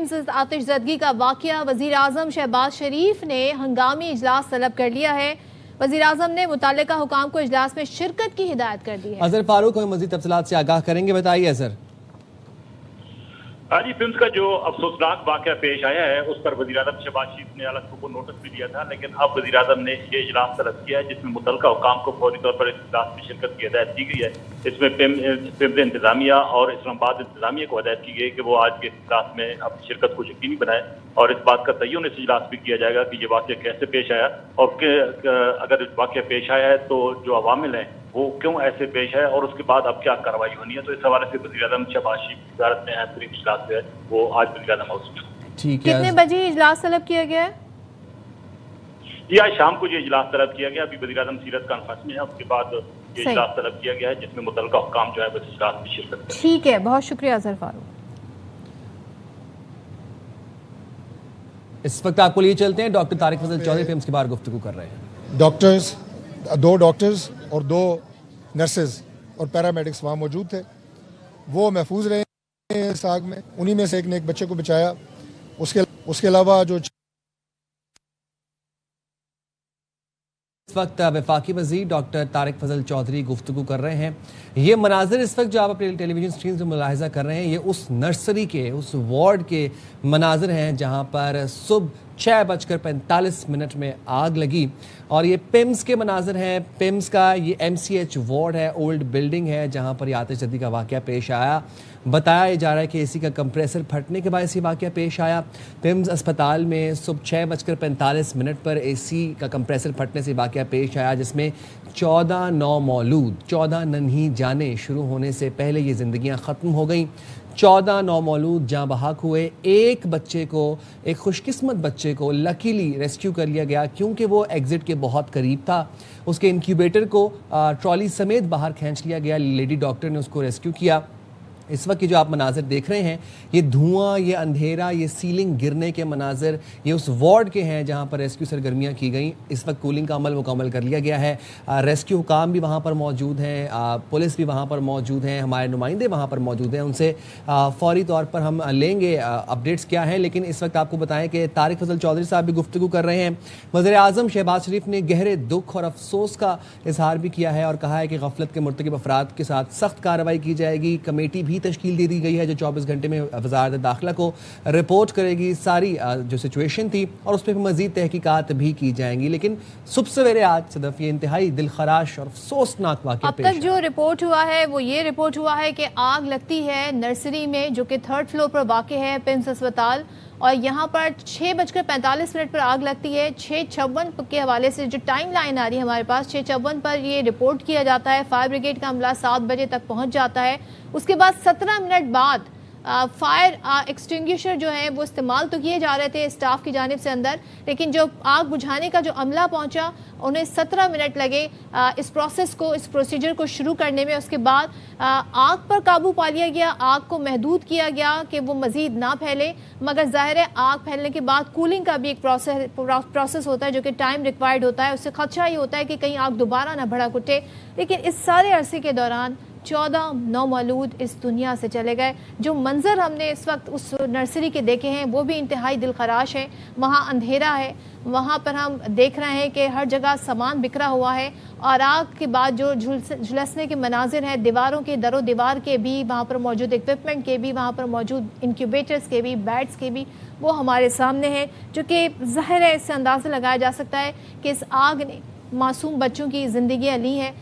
PIMS आतिश ज़दगी का वाक़या वज़ीर आज़म शहबाज शरीफ ने हंगामी इजलास तलब कर लिया है। वज़ीर आज़म ने मुतालिका हुकाम को इजलास में शिरकत की हिदायत कर दी है। अजहर फारूक हमें मज़ीद तफसीलात से आगाह करेंगे, बताइए अजहर। हाजी, पिम्स का जो अफसोसनाक वाक़या पेश आया है उस पर वज़ीर आज़म शहबाज शरीफ ने अलग को नोटिस भी दिया था, लेकिन अब वज़ीर आज़म ने ये इजलास तलब किया है जिसमें मुतल्लिका हुकाम को फौरी तौर पर इस इजलास में शिरकत की हिदायत की गई है। इसमें पिम्स इंतजामिया और इस्लामाबाद इंतजामिया को हिदायत की गई कि वो आज के इजलास में अपनी शिरकत को यकीनी बनाए और इस बात का तयन इस इजलास भी किया जाएगा कि ये वाक़या कैसे पेश आया और अगर वाक़या पेश आया है तो जो अवामिल हैं वो क्यों ऐसे पेश है और उसके बाद अब क्या कार्रवाई होनी है। तो इस हवाले से वज़ीर आज़म शहबाज शरीफ की वज़ारत में अहम तरीन इजलास है वो आज वज़ीर आज़म हाउस में। ठीक है, कितने बजे इजलास तलब किया गया है? ये आज शाम को ये इजलास तलब किया गया। अभी वज़ीर आज़म सीरत कॉन्फ्रेंस में है, उसके बाद ये इजलास तलब किया गया है जिसमें मुतल्लिका हुकाम जो है वो इस इजलास में शिरकत करें। ठीक है, बहुत शुक्रिया अजहर फारूक। इस वक्त आपको लिए चलते हैं, डॉक्टर तारिक फजल चौधरी पिम्स के बारे में गुफ्तगू कर रहे हैं। दो डॉक्टर्स और दो नर्सेज और पैरामेडिक्स वहाँ मौजूद थे। वो महफूज रहे हैं इस आग में, उन्हीं में से एक ने एक बच्चे को बचाया। उसके अलावा जो इस वक्त वफाकी वज़ीर डॉक्टर तारिक फजल चौधरी गुफ्तगू कर रहे हैं। ये मनाजिर इस वक्त जो आप अपने टेलीविजन स्क्रीन से मुलाहिजा कर रहे हैं ये उस नर्सरी के उस वार्ड के मनाजिर हैं जहां पर सुबह 6:45 में आग लगी और ये पिम्स के मनाजिर हैं। पिम्स का ये MCH वार्ड है, ओल्ड बिल्डिंग है जहां पर आतिश ज़दगी का वाक़या पेश आया। बताया जा रहा है कि AC का कंप्रेसर फटने के बाद ये वाक़या पेश आया। पिम्स अस्पताल में सुबह 6:45 पर AC का कंप्रेसर फटने से वाक़या पेश आया जिसमें 14 नौमौलूद 14 नन्ही जानें शुरू होने से पहले ये ज़िंदगियाँ ख़त्म हो गई। 14 नौमौलूद जाँ बहक हुए। एक बच्चे को, एक खुशकिस्मत बच्चे को लकीली रेस्क्यू कर लिया गया क्योंकि वो एग्ज़िट के बहुत करीब था। उसके इंक्यूबेटर को ट्रॉली समेत बाहर खींच लिया गया। लेडी डॉक्टर ने उसको रेस्क्यू किया। इस वक्त की जो आप मनाजिर देख रहे हैं ये धुआं, ये अंधेरा, ये सीलिंग गिरने के मनाजिर ये उस वार्ड के हैं जहां पर रेस्क्यू सरगर्मियां की गई। इस वक्त कूलिंग का अमल मुकम्मल कर लिया गया है। रेस्क्यू हुकाम भी वहां पर मौजूद हैं, पुलिस भी वहां पर मौजूद हैं, हमारे नुमाइंदे वहां पर मौजूद हैं। उनसे फौरी तौर पर हम लेंगे अपडेट्स क्या हैं, लेकिन इस वक्त आपको बताएं कि तारिक फजल चौधरी साहब भी गुफ्तगू कर रहे हैं। वज़ीर आज़म शहबाज शरीफ ने गहरे दुख और अफसोस का इजहार भी किया है और कहा है कि गफलत के मुर्तकिब अफराद के साथ सख्त कार्रवाई की जाएगी। कमेटी भी तश्कील दे दी गई है जो 24 घंटे में वज़ारत दाखिला को रिपोर्ट करेगी सारी जो सिचुएशन थी और उस पर मज़ीद तहकीकात भी की जाएंगी। लेकिन सुबह सवेरे आज सदफ ये इंतहाई दिलखराश और अफसोसनाक वाक़या अब तक जो रिपोर्ट हुआ है वो ये रिपोर्ट हुआ है कि आग लगती है नर्सरी में जो कि 3rd फ्लोर पर वाक़ है पिम्स अस्पताल और यहाँ पर 6:45 पर आग लगती है। 6:56 के हवाले से जो टाइम लाइन आ रही है हमारे पास 6:56 पर ये रिपोर्ट किया जाता है। फायर ब्रिगेड का अमला 7 बजे तक पहुँच जाता है। उसके बाद 17 मिनट बाद फायर एक्सटिंग्विशर जो है वो इस्तेमाल तो किए जा रहे थे स्टाफ की जानिब से अंदर, लेकिन जो आग बुझाने का जो अमला पहुंचा उन्हें 17 मिनट लगे इस प्रोसेस को, इस प्रोसीजर को शुरू करने में। उसके बाद आग पर काबू पा लिया गया, आग को महदूद किया गया कि वो मज़ीद ना फैले। मगर ज़ाहिर है आग फैलने के बाद कूलिंग का भी एक प्रोसेस होता है जो कि टाइम रिक्वायर्ड होता है। उससे खदशा ये होता है कि कहीं आग दोबारा ना भड़क उठे। लेकिन इस सारे अरसे के दौरान 14 नौमौलूद इस दुनिया से चले गए। जो मंजर हमने इस वक्त उस नर्सरी के देखे हैं वो भी इंतहाई दिलखराश है। वहाँ अंधेरा है, वहाँ पर हम देख रहे हैं कि हर जगह सामान बिखरा हुआ है और आग के बाद जो झुलसने के मनाजिर हैं, दीवारों के दरो दीवार के भी, वहाँ पर मौजूद इक्विपमेंट के भी, वहाँ पर मौजूद इंक्यूबेटर्स के भी, बेड्स के भी, वो हमारे सामने है जो कि ज़ाहिर है इससे अंदाज़ा लगाया जा सकता है कि इस आग ने मासूम बच्चों की ज़िंदगियाँ ली हैं।